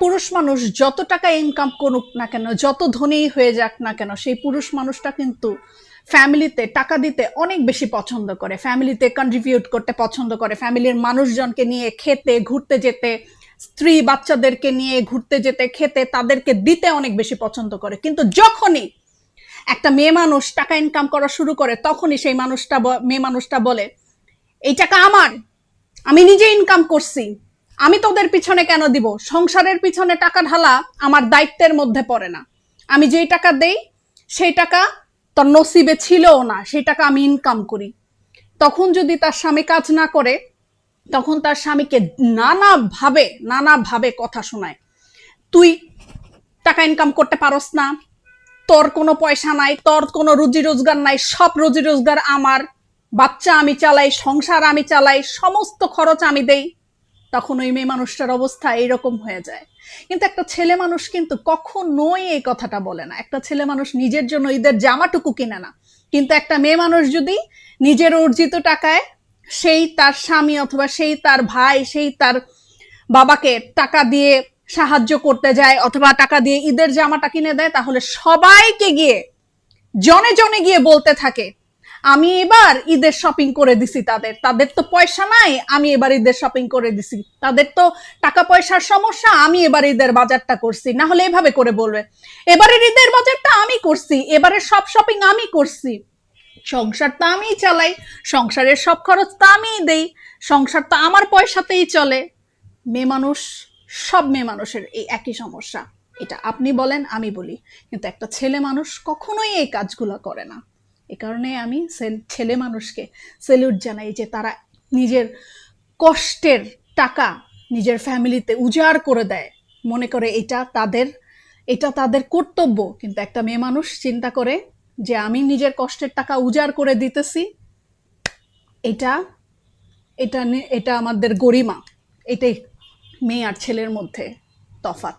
পুরুষ মানুষ যত টাকা ইনকাম করুক না কেন, যত ধনী হয়ে যাক না কেন, সেই পুরুষ মানুষটা কিন্তু ফ্যামিলিতে টাকা দিতে অনেক বেশি পছন্দ করে, ফ্যামিলিতে কন্ট্রিবিউট করতে পছন্দ করে, ফ্যামিলির মানুষজনকে নিয়ে খেতে, ঘুরতে যেতে, স্ত্রী বাচ্চাদেরকে নিয়ে ঘুরতে যেতে, খেতে, তাদেরকে দিতে অনেক বেশি পছন্দ করে। কিন্তু যখনই একটা মেয়ে মানুষ টাকা ইনকাম করা শুরু করে, তখনই সেই মেয়ে মানুষটা বলে, এই টাকা আমার, আমি নিজে ইনকাম করছি, আমি তোদের পিছনে কেন দিব, সংসারের পিছনে টাকা ঢালা আমার দায়িত্বের মধ্যে পড়ে না, আমি যেই টাকা দেই সেই টাকা তোর নসিবে ছিলও না, সেই টাকা আমি ইনকাম করি। তখন যদি তার স্বামী কাজ না করে, তখন তার স্বামীকে নানাভাবে কথা শোনায়। তুই টাকা ইনকাম করতে পারস না, তোর কোনো পয়সা নাই, তোর কোনো রুজি রোজগার নাই, সব রুজি রোজগার আমার, বাচ্চা আমি চালাই, সংসার আমি চালাই, সমস্ত খরচ আমি দেই। তখন ওই মেয়ে মানুষটার অবস্থা এইরকম হয়ে যায়। কিন্তু একটা ছেলে মানুষ কিন্তু কখনোই এই কথাটা বলে না। একটা ছেলে মানুষ নিজের জন্য ঈদের জামাটুকু কিনে না, কিন্তু একটা মেয়ে মানুষ যদি নিজের অর্জিত টাকায় সেই তার স্বামী অথবা সেই তার ভাই, সেই তার বাবাকে টাকা দিয়ে সাহায্য করতে যায় অথবা টাকা দিয়ে ঈদের জামাটা কিনে দেয়, তাহলে সবাইকে গিয়ে জনে জনে গিয়ে বলতে থাকে, আমি এবার ঈদের শপিং করে দিছি, তাদের তো পয়সা নাই, আমি এবার ঈদের শপিং করে দিছি, তাদের তো টাকা পয়সার সমস্যা, আমি এবার ঈদের বাজারটা করছি। না হলে এভাবে করে বলবে, এবারের ঈদের বাজারটা আমি করছি, এবারের সব শপিং আমি করছি, সংসার তো আমিই চালাই, সংসারের সব খরচ তো আমিই দেই, সংসার তো আমার পয়সাতেই চলে। মেয়ে মানুষ, সব মেয়ে মানুষের এই একই সমস্যা। এটা আপনি বলেন, আমি বলি, কিন্তু একটা ছেলে মানুষ কখনোই এই কাজগুলো করে না। এ কারণে আমি ছেলে মানুষকে সেলুট জানাই যে তারা নিজের কষ্টের টাকা নিজের ফ্যামিলিতে উজাড় করে দেয়, মনে করে এটা তাদের কর্তব্য। কিন্তু একটা মেয়ে মানুষ চিন্তা করে যে আমি নিজের কষ্টের টাকা উজাড় করে দিতেছি, এটা এটা এটা আমাদের গরিমা। এটাই মেয়ে আর ছেলের মধ্যে তফাৎ।